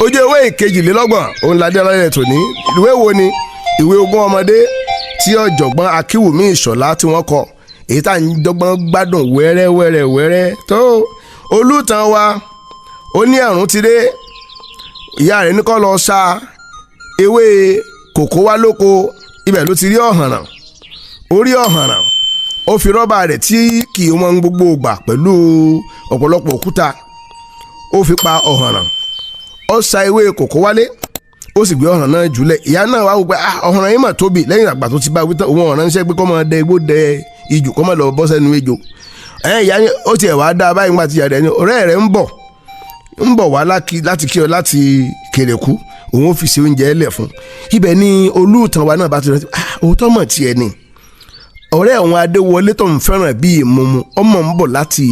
ojú ewé ìkejìlélọ́gbọ̀n òun ládé ọlọ́yẹ̀ tòní. ìwé wo ni ìwé ogún ọmọdé tí ọ̀jọ̀gbọ́n Akínwùmí Ìṣọ̀lá tí wọ́n kọ èyí tá à ń dọ́gbọ́n gbádùn wẹ́rẹ́ tó olùtàn wa ó ní àrùn ti dé ìyá rẹ̀ ní kó lọ ṣá ewé kòkó wá lóko ibẹ̀ ló ti rí ọ̀hànràn orí ọ̀hànràn ó fi rọ́bà rẹ̀ tí kì í wọ́n gbogbo gbà pẹ̀lú ọ̀pọ̀lọpọ̀ òkúta ó fi pa ọ̀hànràn ó sa ewé kòkó wálé ó sì gbé ọ̀hànràn náà jùlẹ̀ ìyá náà wá wò pé ọ̀hànràn yìí mà tóbi lẹ́yìn àgbà tó ti bá wí tán òun ọ̀ràn ṣẹ́ pé kó máa dẹ igbó dẹ ijù kó máa lọ bọ́ sẹ́nu ejò ìyá ó tiẹ̀ wá dá báyìí nígbà tí ìyá rẹ̀ ní ọ̀rẹ́ rẹ̀ ń bọ̀ wá láti kí ọ láti Kèrèkú òun ó fi ṣe oúnjẹ ẹlẹ̀ fún ibẹ̀ ni olùtàn wa náà bá ti rántí òótọ́ mọ̀ tiẹ̀ ni ọ̀rẹ́ àwọn Adéwọlé tó ń fẹ́ràn bíi ìmúmu ọmọ ń bọ̀ láti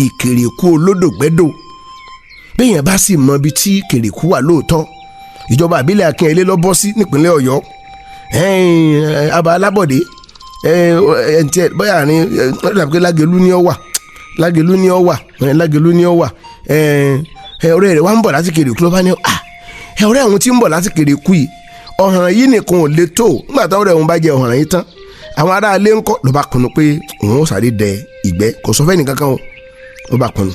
Ìkèrèkú olódògbẹ́dò bẹ́ẹ̀yẹn bá sì mọ ibi tí Kèrèkú wà lóòótọ́ ìjọba àbílẹ̀ Akínyẹlé ló bọ́ sí nípínlẹ̀ Ọ̀yọ́ Aba Alábọ̀dé bóyá ní Lágelú ni ó wà ọ̀rẹ́ rẹ̀ wá ń bọ̀ láti Kèrèkú ló bá ní ọ̀rẹ́ àwọn tí ń bọ̀ láti Kèrèkú yìí ọ̀hànràn yìí nìkan ò lè tó nígbà táwọn ọ̀rẹ́ òun bá jẹ ọ̀hànràn yìí tán àwọn ará ilé ńkọ́ ló bá pinnu pé òun ó sáré dẹ ìgbẹ́ kò sọ fẹ́ nìkan kan o ló bá pinnu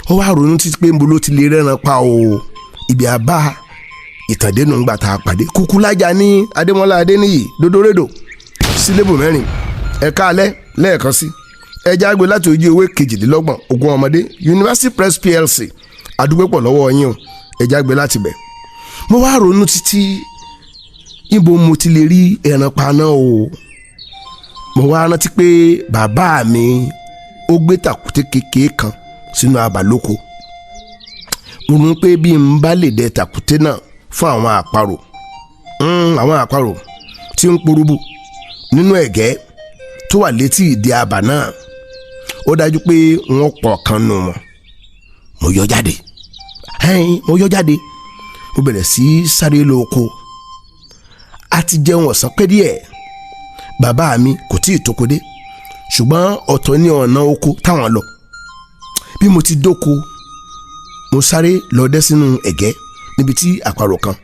ó wá ronú títí pé ń bo ló ti lè rẹ́ran pa o ibi àbá ìtàndénú ńgbà tá a pàdé Kúkúlájà ní Adémọ́lá Adéníyì Dódórédò sílébù mẹ́rin ẹ̀ka alẹ́ lẹ́ẹ̀kan sí ẹja gbé láti ojú ewé kejìdínlọ́gbọ̀n ogún ọmọdé University Press PLC adúgbòpọ̀ lọ́wọ́ yín o ẹja gbé láti bẹ̀. mo wá ronú títí ibo mo ti lè rí ẹran pa náà o mo wá rántí pé bàbá mi ó gbé tàkúté kékeré kan sínú abàlóko mo rò pé bí n bá lè dẹ tàkúté náà fún àwọn àparò tí ń porúbù nínú ẹ̀gẹ́ tó wà létí ìdí abà náà ó dájú pé wọ́n pọ̀ kan nù wọn mo yọ jáde mo bẹ̀rẹ̀ sí sáré lóko a ti jẹun ọ̀sán pẹ́ díẹ̀ bàbá mi kò tí ì tóko dé ṣùgbọ́n ọ̀tọ̀ ní ọ̀nà oko táwọn lọ bí mo ti dóko mo sáré lọ dẹ́ sínú ẹ̀gẹ́ níbi tí àparò kan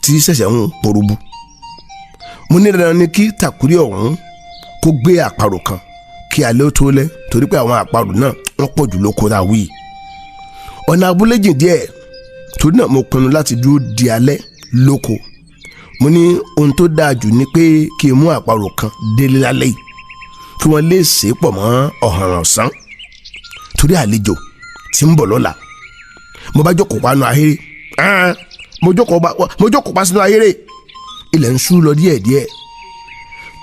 tí ṣẹ̀ṣẹ̀ ń porúbù mo ní dandan ni kí tàkúrí ọ̀hún kó gbé àparò kan kí alẹ́ ó tó lẹ́ torí pé àwọn àparò náà wọ́n pọ̀ jù lóko tá a wí ọ̀nà abúlé jìn díẹ̀ torí náà mo pinnu láti dúró di alẹ́ lóko mo ní ohun tó dáa jù ni pé kí n mú àparò kan délé lálẹ́ yìí kí wọ́n lè ṣe pọ̀ mọ́ ọ̀hànràn ọ̀sán torí àlejò tí ń bọ̀ lọ́la mo bá jókòó pa nù ahéré mo jókòó pa sínú ahéré ilẹ̀ ń ṣú lọ díẹ̀díẹ̀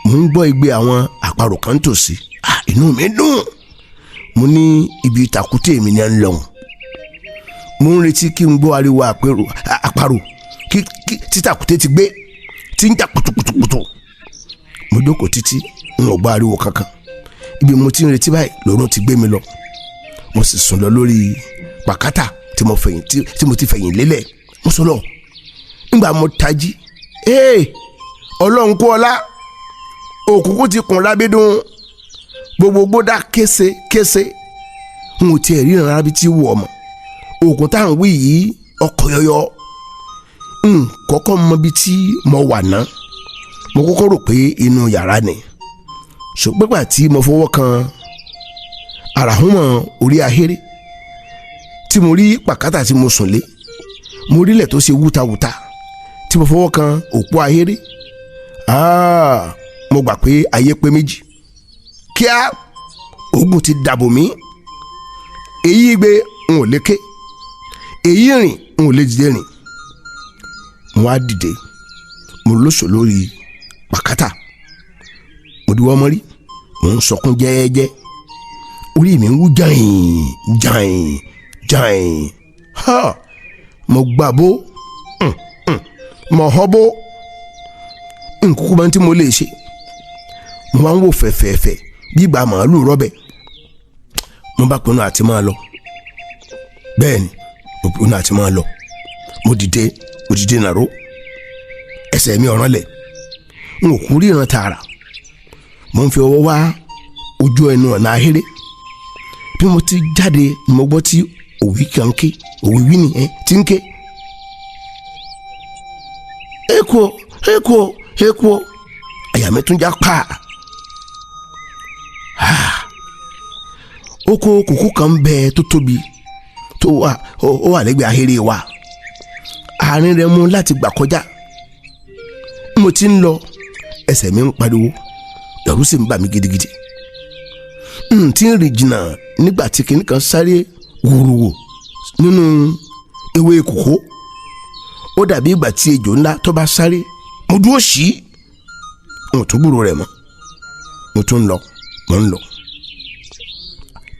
mo ń gbọ́ igbe àwọn àparò kan tòsí inú mi dùn mo ní ibi ìtàkùté mi ni à ń lọ́hùn mo ń retí kí n gbọ́ ariwo àparò tí tàkùté ti gbé tí ń jà kùtùkùtùkùtù mo jókòó títí n ò gbọ́ ariwo kankan ibi mo ti ń retí báyìí lọ́rùn ti gbé mi lọ mo sì sùn lọ lórí pàkátà tí mo ti fẹ̀yìn lélẹ̀ mo sùn lọ nígbà mo tají Ọlọ́run kó ọlá òkùnkùn ti kùn lábẹ́dùn gbogbo gbódà kése n ò tiẹ̀ ríran rábí tí wù ọmọ òkun tá à ń wí yìí ọkọ̀ yọyọ kọ́kọ́ mọ ibi tí mo wà ná mo kọ́kọ́ rò pé inú yàrá ni ṣùgbọ́n gbà tí mo fọwọ́ kan àràhùnmọ̀ orí ahéré tí mo rí pàkátà tí mo sùn lé mo rílẹ̀ tó ṣe wútawúta tí mo fọwọ́ kan òpó ahéré mo gbà pé ayé pé méjì kíá ogun ti dàbò mí èyí gbé n ò lékè èyí rìn n ò lè dìde rìn mo wá dìde mo lóṣò lórí pàkátà mo diwọ́ mọ́rí mo ń sọkún jẹ́ẹ́jẹ́ orí mi ń wú jàìn mo gbàbó mo họ́bó nkúkú bá ń tí mo lè ṣe mo wá ń wò fẹ̀fẹ̀fẹ̀ bí ìgbà màálù rọ́bẹ̀ mo bá pinnu àti máa lọ bẹ́ẹ̀ ni mo pinnu àti máa lọ mo dìde nàró ẹsẹ̀ mi ọ̀ràn lẹ̀ n ò kú ríran tààrà mo ń fi ọwọ́ wá ojú ẹnu ọ̀nà ahéré bí mo ti jáde ni mo gbọ́ tí òwì kan ké òwì wí ni tí ń ké eku àyà mi tún já pa. oko kòkó kan ń bẹ tó tóbi tó wà lẹ́gbẹ̀ẹ́ ahéré wa, àárín rẹ̀ mú láti gbà kọjá. mo ti ń lọ ẹsẹ̀ mi ń pariwo, ẹ̀rù sì ń bà mí gidigidi. tí ń rìn jìnnà nígbà tí kinní kan sáré wùrùwù nínú ewé kòkó, ó dàbí ìgbà tí ejò ńlá tó bá sáré. mo dúró sí mo tún gbúrò rẹ̀ mọ́, mo tún ń lọ.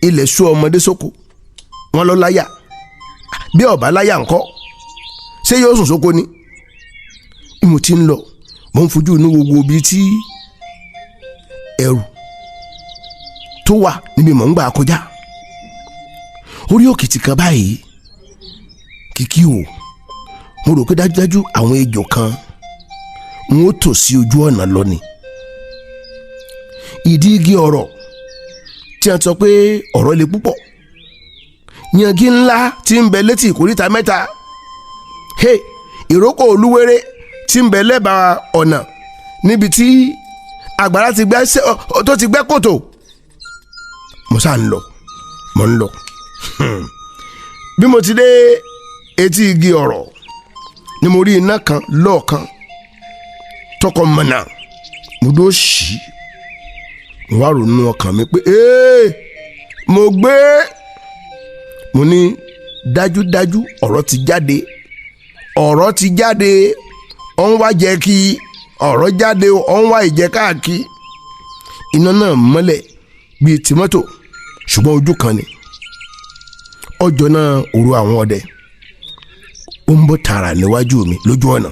ilẹ̀ ṣú ọmọdé sóko, wọ́n lọ láyà, bí ọba láyà ńkọ́ ṣé yóò sùn sóko ni. mo ti ń lọ, mo ń fojú inú gbogbo bíi tí ẹrù tó wà níbi mọ̀ ń gbà kọjá. orí òkìtì kan báyìí kìkì o, mo rò pé dájúdájú àwọn ejò kan wọn ó tò sí ojú ọ̀nà lọ ni. ìdí igi ọ̀rọ̀ tí a sọ pé ọ̀rọ̀ le púpọ̀, yangi ńlá tí ń bẹ létí ìkóríta mẹ́ta, ìrókò olúwéré tí ń bẹ lẹ́bàá ọ̀nà níbi tí àgbàrá tó ti gbẹ́ kòtò. mo ń lọ bí mo ti dé etí igi ọ̀rọ̀ ni mo rí iná kan lọ́ọ̀kan tọkọ mọ̀nà. mo dó sí mo wá ronú ọkàn mi pé mo gbé. mo ní dájúdájú ọ̀rọ̀ ti jáde ọ̀n wá jẹ́ kí ọ̀rọ̀ jáde ọ̀n wá ìjẹ́ káàkiri. iná náà mọ́lẹ̀ bíi tìmọ́tò ṣùgbọ́n ojú kan ni. ọjọ́ náà òru àwọn ọdẹ, ó ń bọ̀ tààrà níwájú mi lójú ọ̀nà,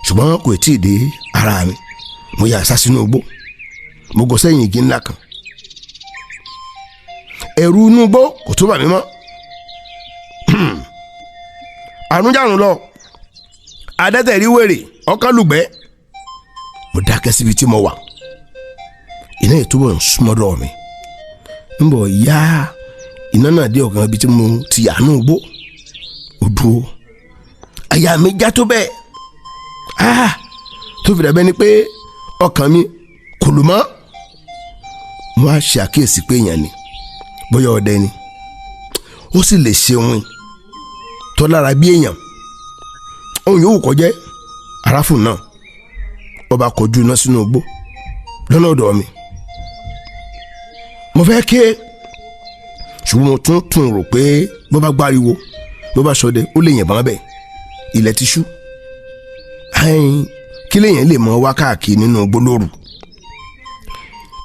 ṣùgbọ́n kò tí ì dé ara mi. mo yà sá sínú igbó, mo gọ sẹ́yìn igi ńlá kan. ẹ̀rù inú igbó kò tó bà mí mọ́. àrùnjàrùn lọ, adẹ́tẹ̀ rí wèrè ọkàn lùgbẹ́. mo dákẹ́ síbi tí mo wà, iná ìtúbọ̀ ń súnmọ́dọ̀ mi. ń bọ̀ yá iná náà dé ọ̀kan ibi tí mo ti yà nù igbó. mo dúró, àyà mi já tó bẹ́ẹ̀ tó fi dàbẹ́ ni pé ọkàn mi kò lù mọ́. mo á ṣe àkíyèsí pé èèyàn ni, bóyá ọdẹ ni, ó sì lè ṣe òun tó lára bí èèyàn. ohun yòówù kó jẹ́, aráfù náà ọba kọjú iná sínú igbó lọ́nà ọ̀dọ̀ mi. mo fẹ́ ké, ṣùgbọ́n mo tún rò pé bó bá gbáriwo, bó bá ṣọdẹ, ó lè yìnbọn bẹ́ẹ̀. ilẹ̀ ti ṣú, kí lèyàn lè mọ wá káàkiri nínú igbó lóru.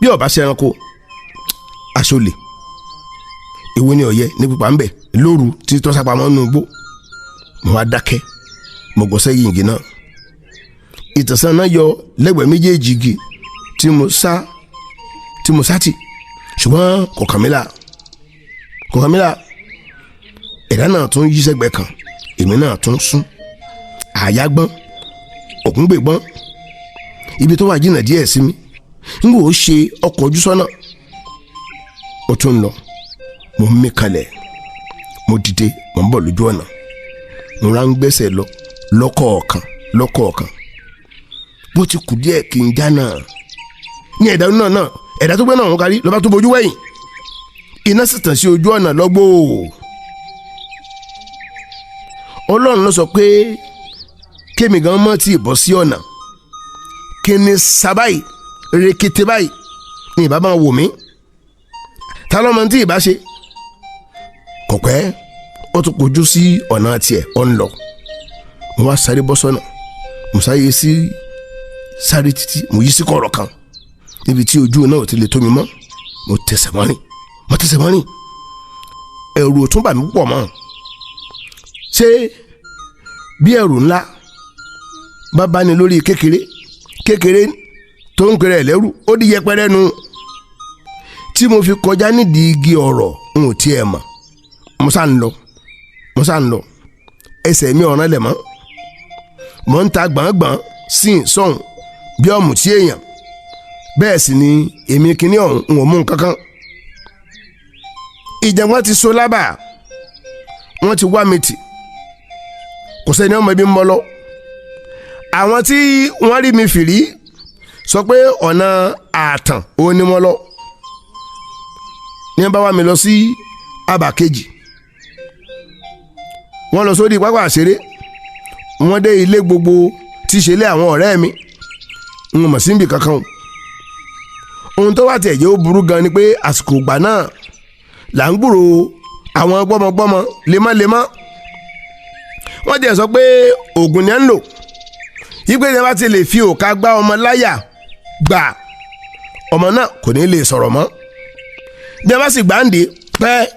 bí ọba ṣẹranko aṣọlẹ̀ èwo ni ọ̀yẹ́ ní pípa ń bẹ̀ lóru tí tó sápamọ́ nínú igbó. mo wá dákẹ́, mo gọ sẹ́yìn igi náà. ìtànṣán náà yọ lẹ́gbẹ̀ẹ́ méjèèjì igi tí mo sá tì, ṣùgbọ́n kò kàn mí là. ẹ̀dá náà tún yí sẹ́gbẹ̀ẹ́ kan, èmi náà tún sún. àyà gbọ́n, ògúngbè gbọ́n. ibi tó wà jìnnà díẹ̀ sí mi, n kò ṣe ọkọ̀ ojú sọ́nà. ó tún lọ, mo mí kalẹ̀, mo dìde, mo ń bọ̀ lójú ọ̀nà. mo rà ń gbẹ́sẹ̀ lọ lọ́kọ̀ọ̀kan. bó ti kù díẹ̀ kí n já náà ní ẹ̀dá tó gbé náà ń kárí lọ́ba tó bojú wẹ̀yìn. iná sì tàn sí ojú ọ̀nà lọ́gbò. ọlọ́run ló sọ pé kémi gan mọ́ tí ì bọ́ sí ọ̀nà, kí ni sábàyì rekete báyìí ní ìbá máa wò mí. ta lọ́mọ tí ìbá ṣe. kò pẹ́ ó tún kojú sí ọ̀nà tiẹ̀ ó ń lọ. mo wá sáré bọ́ sọ́nà, mo sáré títí mo yí sí kọ̀rọ̀ kan níbi tí ojú náà ò ti lè tó mi mọ́. mo tẹsẹ̀ mọ́rin. ẹ̀rù ò tún bà mí púpọ̀ mọ́. ṣé bí ẹ̀rù ńlá bá bá ní lórí kékeré tó ń pèrè ẹ̀lẹ́rù, ó di yẹpẹrẹ nu. tí mo fi kọjá nídìí igi ọ̀rọ̀ n ò tiẹ̀ mọ̀. mo sá ń lọ ẹsẹ̀ mi ọ̀ràn lẹ̀ mọ́. mo ń ta gbọ̀ngbọ̀n sí sọ̀hún bí ọ̀mù tí èèyàn. bẹ́ẹ̀ sì ni èmi kìíní ọ̀hún n ò mú nǹkankan. ìjàngbọ̀n ti so lábà, wọ́n ti wá mi tì, kò sẹ́ni ọmọ ibi ń bọ́ lọ. àwọn tí wọ́n rí mi fìrí sọ pé ọ̀nà ààtàn òun ni wọ́n lọ ní bá wá mi lọ sí àbá kejì. wọ́n lọ sórí pápá àṣeré, wọ́n dé ilé gbogbo tí ṣe lé àwọn ọ̀rẹ́ mi ń mọ̀ síbi kankan o. ohun tó wà tí ẹ̀jẹ̀ ó burú gan ni pé àsìkò ìgbà náà là ń gbúrò àwọn gbọ́mọgbọ́mọ lemọ́lemọ́. wọ́n jẹ́ sọ pé oògùn ni à ń lò yípe ní bá ti lè fi òka gbá ọmọ láyà gbà ọmọ náà kò ní lè sọ̀rọ̀ mọ́. bí wọ́n bá sì gbáǹdé pẹ́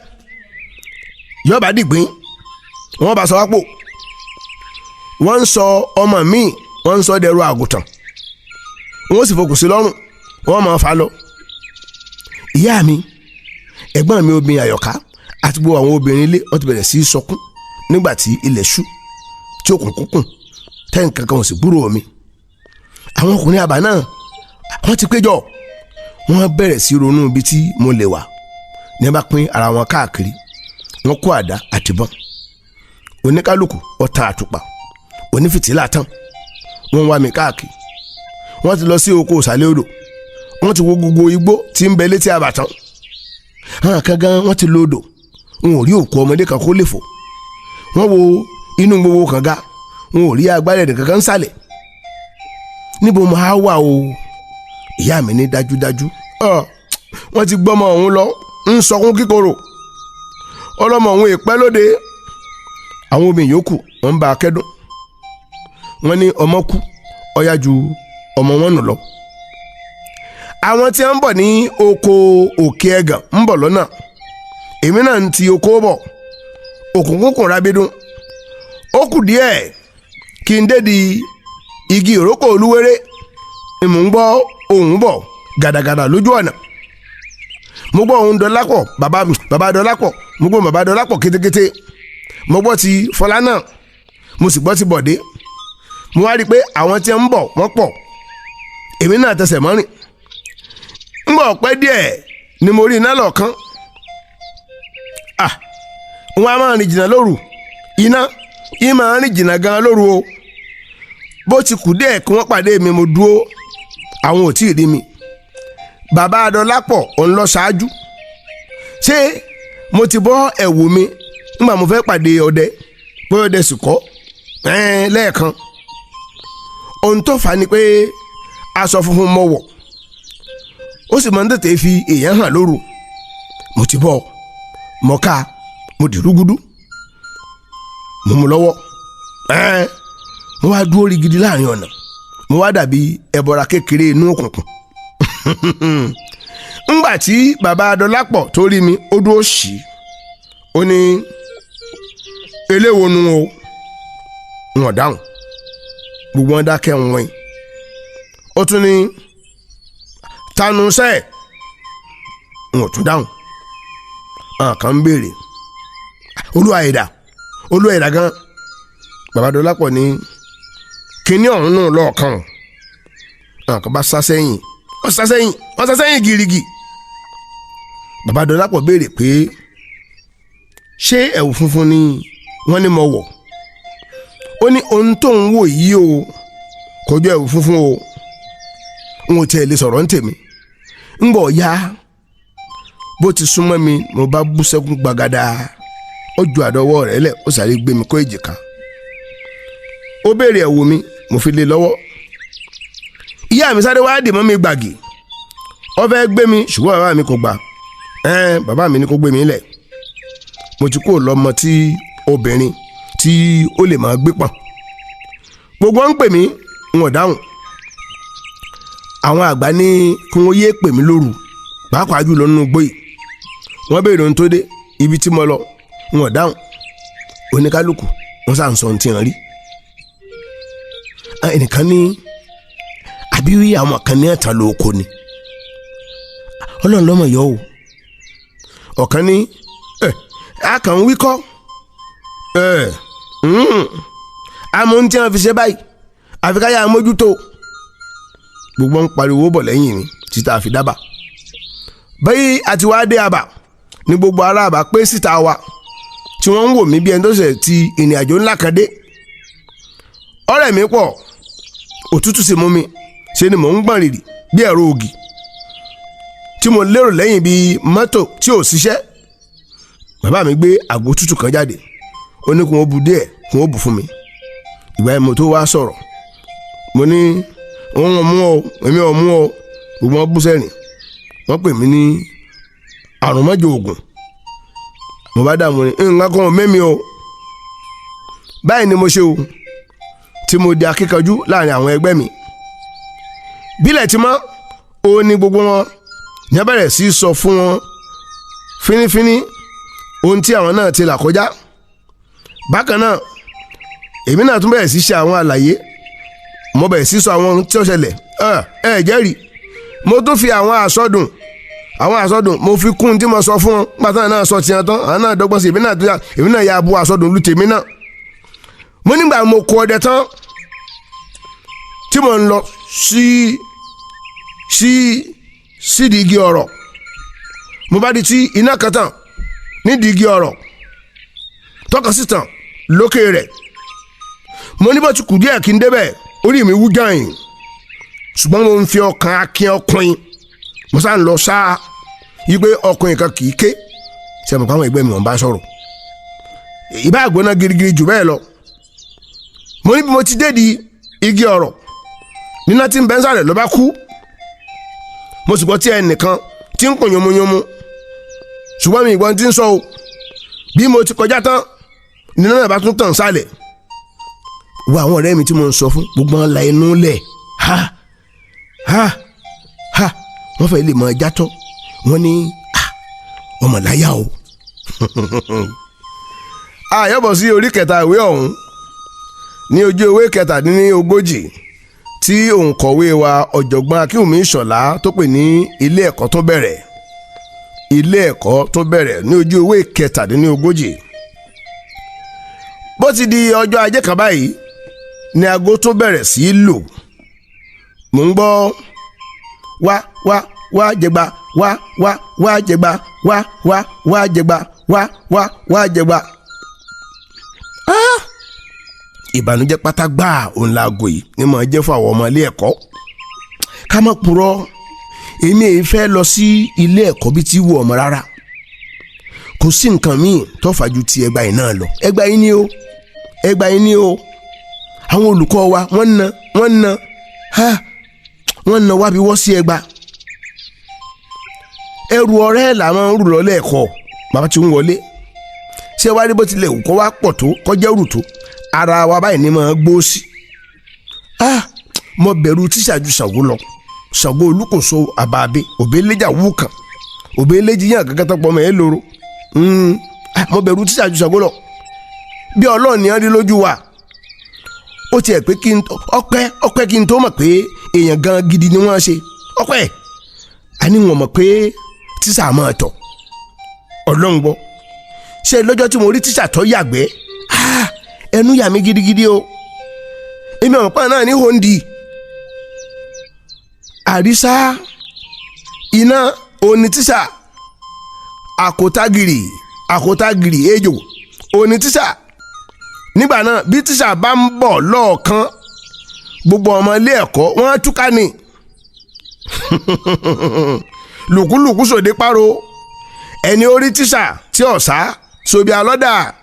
yọba dìgbín wọ́n bá sọ wápò. wọ́n ń sọ ọmọ míì wọ́n ń sọ dẹrù àgùntàn, wọ́n sì fokùn sí lọ́rùn wọ́n máa fa lọ. ìyá mi, ẹ̀gbọ́n mi obìnrin Àyọ̀ká àti gbogbo àwọn obìnrin ilé wọ́n ti bẹ̀rẹ̀ sí í sọkún nígbà tí ilẹ̀ ṣú tí òkùnkùn kùn tẹ́ǹkan kan ò sì gbúròó mi. àwọn ọkùnrin àbá náà wọ́n ti péjọ, wọ́n bẹ̀rẹ̀ sí ronú ibi tí mo lè wà. ní bá pín ara wọn káàkiri, wọ́n kó àdá àtìbọn, oníkálukú ọ̀tá àtùpà, onífìtílà tán. wọ́n wá mi káàkiri, wọ́n ti lọ sí oko ìsàlẹ̀ odò, wọ́n ti wo gbogbo igbó tí ń bẹ létí àbàtàn. àwọn kan gan wọ́n ti lo odò, wọn ò rí òkú ọmọdé kan kó lè fò. wọ́n wo inú gbogbo kànga, wọn ò rí agbára ẹ̀dẹ̀ kankan sálẹ̀. níbo máa wà o? ìyá mi ní dájúdájú wọ́n ti gbọ́mọ òun lọ, ń sọkún kíkorò. ọlọ́mọ òun èpẹ́ lóde. àwọn obìnrin yòókù wọ́n ń bá a kẹ́dùn. wọ́n ní ọmọ kú ọ̀yá ju ọmọ wọn nù lọ. àwọn tí wọ́n ń bọ̀ ní oko òkè ẹ̀gàn ń bọ̀ lọ́nà. èmi náà ń ti oko bọ̀. òkùnkùn kùn rábídún. ó kù díẹ̀ kí n dé di igi ìrókò olúwéré. ìmú ń gbọ́ ohùn bọ̀ gàdàgàdà lójú ọ̀nà. mo gbọ́ ohùn Dọlápọ̀, bàbá Dọlápọ̀, mo gbọ́ bàbá Dọlápọ̀ kétékété. mo gbọ́ ti Fọlá náà, mo sì gbọ́ ti Bọ̀dé. mo wá rí i pé àwọn tí ń bọ̀ wọ́n pọ̀. èmi náà tẹsẹ̀ mọ́rìn. ń bọ̀ pẹ́ díẹ̀ ni mo rí iná lọ́ọ̀kan. wọn a máa rìn jìnnà lóru. iná yìí máa rìn jìnnà gan lóru o. bó ti kù díẹ̀ kí wọ́n pàdé mi, mo dúró, àwọn ò tí ì rí mi. bàbá Dọlápọ̀ òun lọ ṣáájú. ṣé mo ti bọ́ ẹ̀wù mi nígbà mo fẹ́ pàdé ọdẹ pé ọdẹ sì kọ́ lẹ́ẹ̀kan. ohun tó fà á ni pé aṣọ funfun mo wọ̀, ó sì máa ń tètè fi èèyàn hàn lóru. mo ti bọ́ mo ká mo dì rúgúdú, mo mú lọ́wọ́. mo wá dúró rí gidi láàrin ọ̀nà, mo wá dàbí ẹbọra kékeré inú òkùnkùn. ńgbà tí bàbá Dọlápọ̀ tó rí mi, ó dúró sí i, ó ní eléwo nu o. wọn dáhùn, gbogbo wọn dákẹ́ wọn. ó tún ní tanu sẹ́ẹ̀, wọn ò tún dáhùn. àwọn kan ń béèrè olúwa ẹ̀dá gan. bàbá Dọlápọ̀ ní kíní ọ̀hún náà lọ́ọ̀kan. àwọn kan bá sá sẹ́yìn, wọ́n sá sẹ́yìn gírígì. bàbá Dọlápọ̀ béèrè pé ṣé ẹ̀wù funfun ni wọ́n ní mo wọ̀. ó ní ohun tó ń wò yìí o kò jọ ẹ̀wù funfun o. n ò tiẹ̀ lè sọ̀rọ̀ ń tèmi. ń bọ̀ ya bó ti súnmọ́ mi, mo bá bú sẹ́kún gbàgàdà. ó ju àdọ́wọ́ rẹ̀ lẹ̀, ó sáré gbé mi kó èjìká. ó béèrè ẹ̀wù mi, mo fi lé lọ́wọ́. ìyá mi sáré wá dì mọ́ mi gbàgì. ó fẹ́ gbé mi ṣùgbọ́n bàbá mi kò gbà. bàbá mi ní kó gbé mi lẹ̀. mo ti kó lọ́mọ tí obìnrin tí ó lè máa gbé pọ̀n. gbogbo wọn ń pè mí, n ò dáhùn. àwọn àgbà ní kí wọ́n yéé pè mí lóru, pàápàá jùlọ nínú gbóyè. wọ́n béèrè ohun tó dé, ibi tí mo lọ, n ò dáhùn. oníkálukú wọ́n sá ń sọ ohun tí wọ́n rí. ẹnìkan ní àbí àwọn kan ní ẹ̀ta lóko ni. ọlọ́run lọ́mọ yọ o. ọ̀kan ní a kàn ń wí kọ́. àmọ́ ohun tí wọ́n fi ṣe báyìí àfi ká yà á mójútó. gbogbo ń pariwo bọ̀ lẹ́yìn mi títà àfi dábàá. bẹ́ẹ̀ àti wá dé àbà ní gbogbo ará àbá pé síta wa tí wọ́n ń wò mí bí ẹni tó ṣẹ̀ ti ìrìn àjò ńlá kan dé. ọ̀rẹ́ mi pọ̀ òtútù sì mú mi ṣe ni mò ń gbọ̀n rìrì bí ẹ̀rọ ògì tí mo lérò lẹ́yìn bíi mọ́tò tí ò ṣiṣẹ́. Bàbá mi gbé àgbo tútù kan jáde, ó ní kí wọ́n bu díẹ̀ kí wọ́n bù fún mi. Ìgbà yẹn mo tó wá sọ̀rọ̀, mo ní òun ò mú ọ, èmi ò mú ọ. Gbogbo wọn bú sẹ́rìn, wọ́n pè mí ní àrùn mọ́jọ ògùn. Mo bá dààmú ní nǹkan kan mẹ́mi o. Báyìí ni mo ṣe o tí mo di akíkanjú láàrin àwọn ẹgbẹ́ mi. Bílẹ̀ tí mọ́ òun ni gbogbo wọn ní a bẹ̀rẹ̀ sí sọ fún wọn fínífíní ohun tí àwọn náà ti là kọjá. Bákan náà èmi náà tún bẹ̀rẹ̀ sí ṣe àwọn àlàyé, mo bẹ̀rẹ̀ sí sọ àwọn ohun tí ó ṣẹlẹ̀. Ẹ jẹ́rìí, mo tún fi àwọn àsọdùn mo fi kún tí mo sọ fún wọn. Pátá náà sọ tiẹ̀ tán, àwọn náà dọ́gbọ́n sí èmi náà ya bu àsọdùn lu tèmi náà. Mo nígbà mo kọ ọdẹ tán tí mo ń lọ sídìí igi ọ̀rọ̀, mo bá di tí iná kan tàn nídìí igi ọ̀rọ̀ tọkàn sí tàn lókè rẹ̀. Mo ní bó ti kù díẹ̀ kí n débẹ̀, orí mi wú gàn-ín, ṣùgbọ́n mo ń fi ọkàn akin ọkùnrin mo sá ń lọ sáà yí pé ọkùnrin kan kì í ké. Ṣé mo kọ́ àwọn ẹgbẹ́ mi wọ́n bá sọ̀rọ̀, ìbá àgbóná girigiri jù bẹ́ẹ̀ lọ. Mo ní bí mo ti dé di igi ọ̀rọ̀ níná tí ń bẹ́ ń sàlẹ̀ ló bá kú. Mo sì gbọ́ tí ẹnìkan tí ń pọ̀ yomoyomo, ṣùgbọ́n mi ìgbọ́n tí ń sọ o. Bí mo ti kọjá tán níná náà bá tún tàn sálẹ̀. Wo àwọn ọ̀rẹ́ mi tí mo ń sọ fún, gbogbo wọn la inú lẹ̀ wọ́n fẹ́ lè mọ ẹja tọ́. Wọ́n ní ọmọ láyà o. Àyọ̀bọ̀ sí orí kẹta ìwé ọ̀hún ní ojú ewé 47 tí òǹkọ̀wé wa ọ̀jọ̀gbọ́n Akínwùmí Ìṣọ̀lá tó pè ní ilé ẹ̀kọ́ tó bẹ̀rẹ̀ ní ojú ewé 47. Bó ti di ọjọ́ ajé kan báyìí ni aago tó bẹ̀rẹ̀ sí í lò. Mò ń gbọ́ wá jẹgba wá jẹgba wá jẹgba wá jẹgba. Ìbànújẹ́ pátá gbáà òun laago yìí ni mo jẹ́ fún àwọn ọmọ ilé ẹ̀kọ́. Ká má purọ́, èmi èyí fẹ́ lọ sí ilé ẹ̀kọ́ bí ti wù ọmọ rárá. Kò sí nǹkan míì tó fàájú ti ẹgbà yìí náà lọ. Ẹgbà yìí ni o. Àwọn olùkọ́ wa wọ́n na wá bí wọ́n sí ẹgbà. Ẹrù ọ̀rẹ́ làwọn ń rù lọ lẹ́ẹ̀kọ́ bàbá tí ń wọlé. Ṣé wá rí bó tilẹ̀ wù kó wá pọ̀ tó kọjá rù tó, ara wa báyìí ni mo gbó sí. Mo bẹ̀rù tíṣà ju Ṣàngó lọ. Ṣàngó Olúkòso àbàbí òbéléjà wú kan òbéléjì yàn kankan tó pọ̀ mọ́ ẹ lóró. Mo bẹ̀rù tíṣà ju Ṣàngó lọ. Bí Ọlọ́run ni wọ́n rí lójú wa, ó tiẹ̀ pé ọpẹ́ kí n tó mọ̀ pé èèyàn gan gidi ni wọ́n ṣe. Ọpẹ́ àní wọn mọ̀ pé tíṣà máa tọ̀. Ọlọ́run gbọ́, ṣé lọ́jọ́ tí mo rí tíṣà tó yàgbẹ́, ẹnu yà mí gidigidi o. Èmi àwọn pa náà ní hondi àrísá iná òní tíṣà àkótágìrì ejò òní tíṣà. Nígbà náà bí tíṣà bá ń bọ̀ lọ́ọ̀kan, gbogbo ọmọ ilé ẹ̀kọ́ wọ́n túká ni. Lùkúlùkú sòdé páro, ẹni orí tíṣà tí ọ̀sá sobi alọ́dà.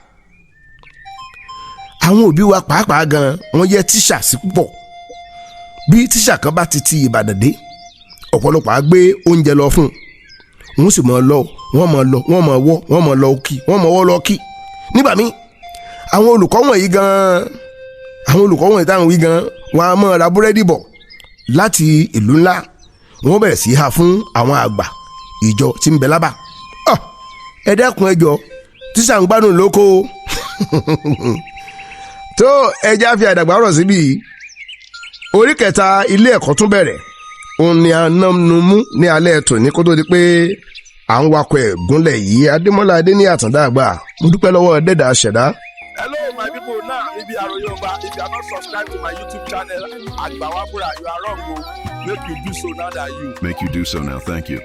Àwọn òbí wa pàápàá gan wọ́n yẹ tíṣà sí púpọ̀. Bí tíṣà kan bá ti Ìbàdàn dé, ọ̀pọ̀lọpọ̀ á gbé oúnjẹ lọ fún un. Wọ́n sì mọ̀ lọ wọ́n mọ̀ lọ kí wọ́n mọ̀ wọ́ lọ kí. Nígbà míì àwọn olùkọ́ wọ̀nyí táwọn wí gan wọn a máa ra búrẹ́dì bọ̀ láti ìlú ńlá. Wọ́n bẹ̀rẹ̀ sí í ha fún àwọn àgbà ìjọ tí ń bẹ lábà. Ẹ dẹ́kun ẹjọ́, tíṣà ń gbádùn lóko. Tó ẹja fi àdàgbà rọ̀ síbi orí kẹta ilé ẹ̀kọ́ tún bẹ̀rẹ̀. Òun ni a mú ní alẹ́ tòní kó tó di pé à ń wakọ̀ ẹ̀gúnlẹ̀ yìí. Adémọ́lá Adéní Àtàndá àgbà, mo dúpẹ́ lọ́wọ́ Dẹ́dà Ṣẹ̀dá. Hello my people, now if you are Yoruba, if you are not subscribed to my YouTube channel Agbawabura, you are wrong. Make you do so now. Thank you.